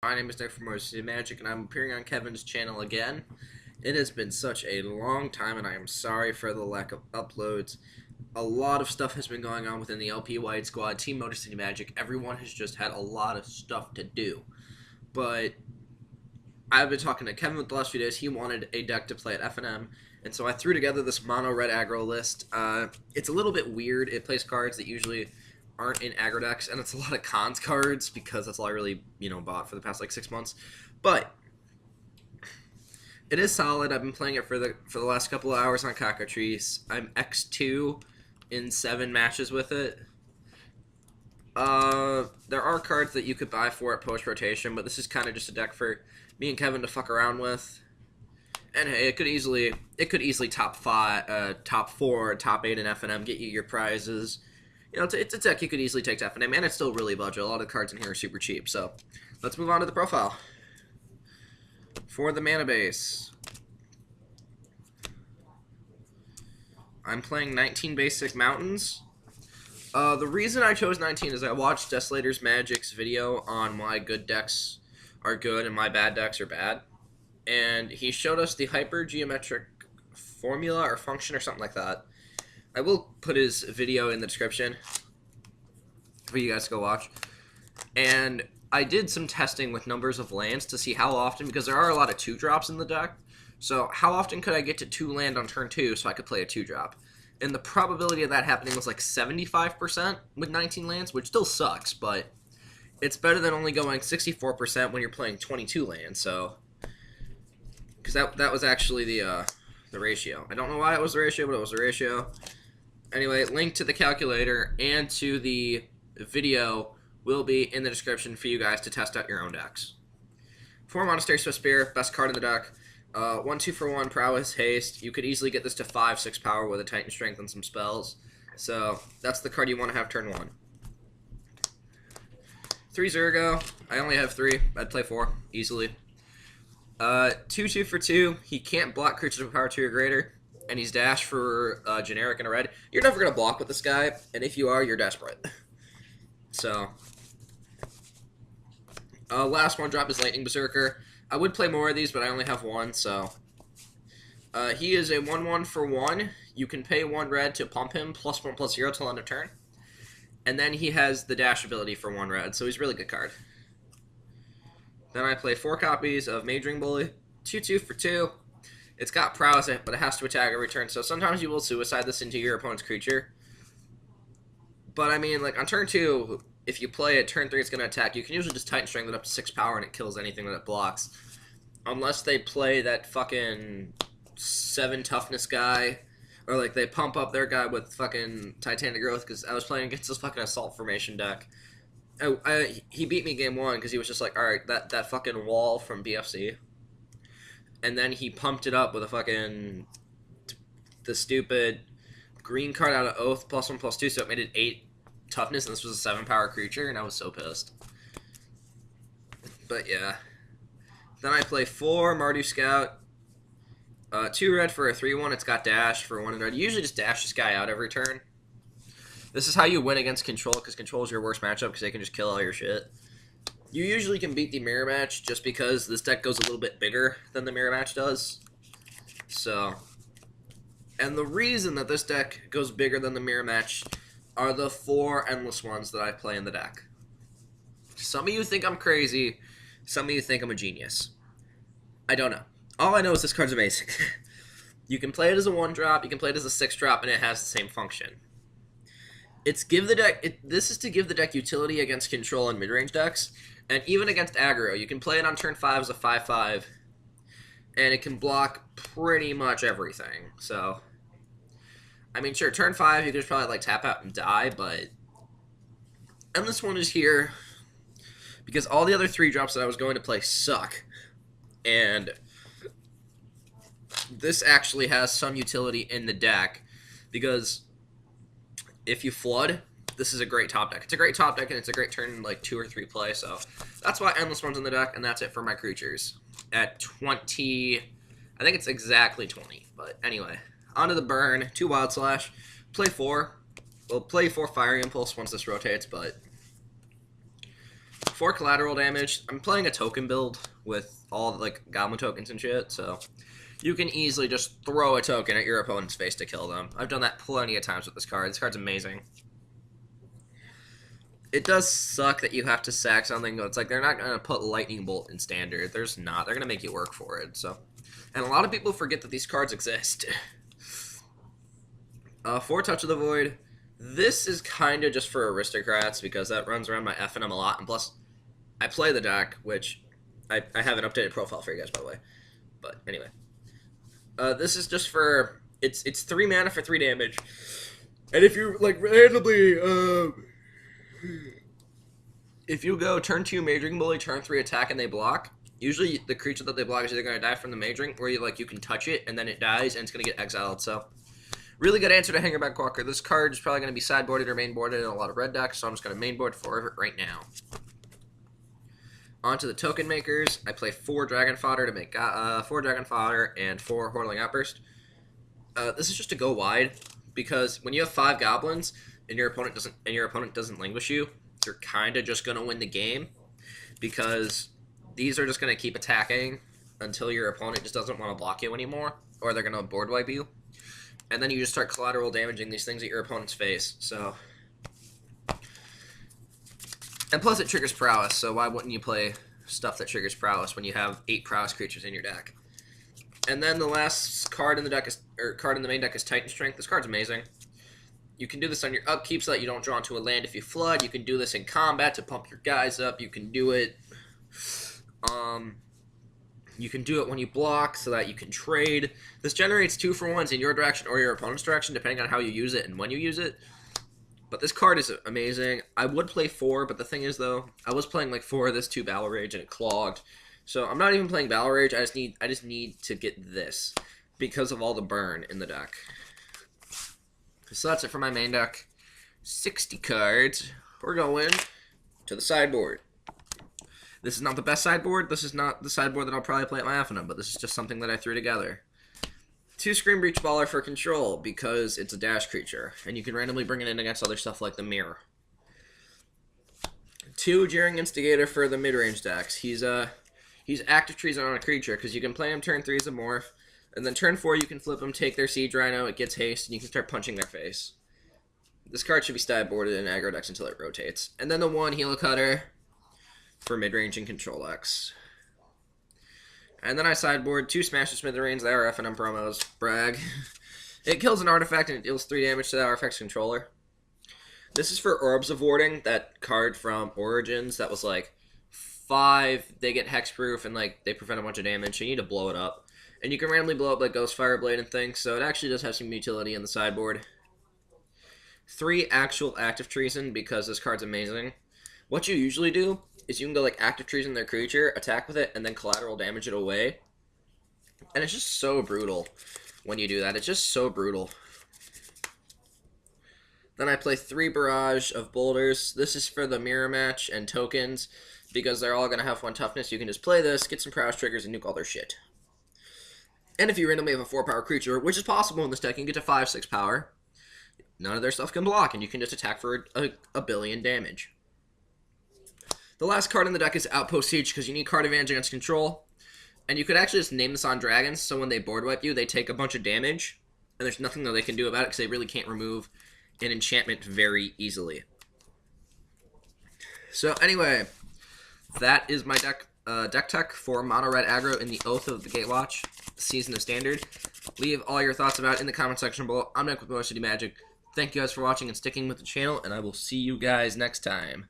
My name is Nick from OGW Magic, and I'm appearing on Kevin's channel again. It has been such a long time, and I am sorry for the lack of uploads. A lot of stuff has been going on within the LP Wide Squad, Team Motor City Magic. Everyone has just had a lot of stuff to do. But I've been talking to Kevin with the last few days. He wanted a deck to play at FNM, and so I threw together this mono red aggro list. It's a little bit weird. It plays cards that usually aren't in aggro decks, and it's a lot of cons cards because that's all I really bought for the past like 6 months. But it is solid. I've been playing it for the last couple of hours on Cockatrice. I'm X2 in 7 matches with it. There are cards that you could buy for it post rotation, but this is kind of just a deck for me and Kevin to fuck around with. And hey, it could easily top 5, top 4, top 8 in FNM, get you your prizes. You know, it's a deck you could easily take to FNM, and it's still really budget. A lot of the cards in here are super cheap. So let's move on to the profile. For the mana base, I'm playing 19 basic mountains. The reason I chose 19 is I watched Desolator's Magic's video on why good decks are good and why bad decks are bad. And he showed us the hypergeometric formula or function or something like that. I will put his video in the description for you guys to go watch. And I did some testing with numbers of lands to see how often, because there are a lot of 2-drops in the deck. So how often could I get to 2 land on turn 2 so I could play a 2-drop? And the probability of that happening was like 75% with 19 lands, which still sucks, but it's better than only going 64% when you're playing 22 lands. So, because that was actually the ratio. I don't know why it was the ratio, but it was the ratio. Anyway, link to the calculator and to the video will be in the description for you guys to test out your own decks. 4 Monastery Swift Spear, best card in the deck. 1/2 for 1 prowess haste. You could easily get this to 5/6 power with a Titan Strength and some spells. So that's the card you want to have turn 1. 3 Zergo. I only have 3. I'd play 4 easily. 2/2 for 2. He can't block creatures with power 2 or greater, and he's dash for generic and a red. You're never gonna block with this guy, and if you are, you're desperate. So, last 1-drop is Lightning Berserker. I would play more of these, but I only have 1, so. He is a 1/1 for 1. You can pay 1 red to pump him, +1/+0 till end of turn. And then he has the dash ability for 1 red, so he's a really good card. Then I play 4 copies of Majoring Bully. 2/2 for 2. It's got prowess, but it has to attack every turn, so sometimes you will suicide this into your opponent's creature. But I mean, like on turn 2, if you play it, turn 3 it's going to attack. You can usually just Titan Strength it up to 6 power and it kills anything that it blocks. Unless they play that fucking 7 toughness guy, or like they pump up their guy with fucking Titanic Growth, because I was playing against this fucking Assault Formation deck. He beat me game 1 because he was just like, alright, that fucking wall from BFC. And then he pumped it up with a fucking, the stupid green card out of Oath, +1/+2, so it made it 8 toughness, and this was a 7 power creature, and I was so pissed. But yeah. Then I play 4 Mardu Scout. 2 red for a 3/1, it's got dash for 1 red. You usually just dash this guy out every turn. This is how you win against Control, because Control is your worst matchup, because they can just kill all your shit. You usually can beat the Mirror Match, just because this deck goes a little bit bigger than the Mirror Match does. So, and the reason that this deck goes bigger than the Mirror Match are the 4 Endless Ones that I play in the deck. Some of you think I'm crazy, some of you think I'm a genius. I don't know. All I know is this card's amazing. You can play it as a 1-drop, you can play it as a 6-drop, and it has the same function. This is to give the deck utility against Control and mid-range decks, and even against Aggro. You can play it on turn 5 as a 5/5, and it can block pretty much everything. So, I mean, sure, turn 5 you could just probably like tap out and die, but and this one is here because all the other 3-drops that I was going to play suck, and this actually has some utility in the deck because if you flood, this is a great top deck. It's a great top deck, and it's a great turn like 2 or 3 play, so that's why Endless One's in the deck, and that's it for my creatures. At 20, I think it's exactly 20, but anyway. Onto the burn, 2 Wild Slash, play 4. We'll play 4 Fiery Impulse once this rotates, but For collateral damage, I'm playing a token build with all like goblin tokens and shit, so you can easily just throw a token at your opponent's face to kill them. I've done that plenty of times with this card. This card's amazing. It does suck that you have to sack something. It's like they're not going to put Lightning Bolt in Standard. There's not. They're going to make you work for it. So, and a lot of people forget that these cards exist. For Touch of the Void, this is kind of just for aristocrats because that runs around my FNM a lot. And plus, I play the deck, which I have an updated profile for you guys, by the way. But anyway, this is just for it's 3 mana for 3 damage, and if you like randomly, if you go turn 2 Majoring Bully, turn 3 attack, and they block, usually the creature that they block is either going to die from the Majoring, or you can touch it and then it dies and it's going to get exiled. So, really good answer to Hangerback Walker. This card is probably going to be sideboarded or mainboarded in a lot of red decks, so I'm just going to mainboard 4 of it right now. On to the token makers. I play 4 Dragon Fodder to make 4 Dragon Fodder and 4 Hordeling Outburst. This is just to go wide because when you have 5 goblins and your opponent doesn't languish you, you're kind of just gonna win the game because these are just gonna keep attacking until your opponent just doesn't want to block you anymore, or they're gonna board wipe you, and then you just start collateral damaging these things at your opponent's face. So. And plus it triggers prowess, so why wouldn't you play stuff that triggers prowess when you have 8 prowess creatures in your deck? And then the last card in the deck card in the main deck is Titan Strength. This card's amazing. You can do this on your upkeep so that you don't draw into a land if you flood. You can do this in combat to pump your guys up. You can do it when you block so that you can trade. This generates 2-for-1s in your direction or your opponent's direction depending on how you use it and when you use it. But this card is amazing. I would play 4, but the thing is, though, I was playing like 4 of this 2 Battle Rage, and it clogged. So I'm not even playing Battle Rage. I just need to get this because of all the burn in the deck. So that's it for my main deck. 60 cards. We're going to the sideboard. This is not the best sideboard. This is not the sideboard that I'll probably play at my FNM, but this is just something that I threw together. 2 Screen Breach Baller for control because it's a dash creature, and you can randomly bring it in against other stuff like the Mirror. 2 Jeering Instigator for the mid-range decks. He's active treason on a creature because you can play him turn 3 as a morph, and then turn 4 you can flip him, take their Siege Rhino, it gets haste, and you can start punching their face. This card should be sideboarded in aggro decks until it rotates. And then the 1 Helo Cutter for mid-range and control decks. And then I sideboard 2 Smash the Smithereens. They are FNM promos. Brag. It kills an artifact and it deals 3 damage to that artifact's controller. This is for Orbs of Warding, that card from Origins that was like 5, they get hexproof and like they prevent a bunch of damage, so you need to blow it up. And you can randomly blow up like Ghost Fireblade and things, so it actually does have some utility in the sideboard. 3 actual active treason because this card's amazing. What you usually do is you can go like active treason their creature, attack with it, and then collateral damage it away. And it's just so brutal when you do that. It's just so brutal. Then I play 3 Barrage of Boulders. This is for the mirror match and tokens because they're all going to have 1 toughness. You can just play this, get some prowess triggers, and nuke all their shit. And if you randomly have a 4-power creature, which is possible in this deck, you can get to 5-6 power. None of their stuff can block, and you can just attack for a billion damage. The last card in the deck is Outpost Siege because you need card advantage against control. And you could actually just name this on dragons, so when they board wipe you, they take a bunch of damage. And there's nothing that they can do about it because they really can't remove an enchantment very easily. So anyway, that is my deck tech for Mono Red Aggro in the Oath of the Gatewatch Season of Standard. Leave all your thoughts about it in the comment section below. I'm Nick with Motor City Magic. Thank you guys for watching and sticking with the channel, and I will see you guys next time.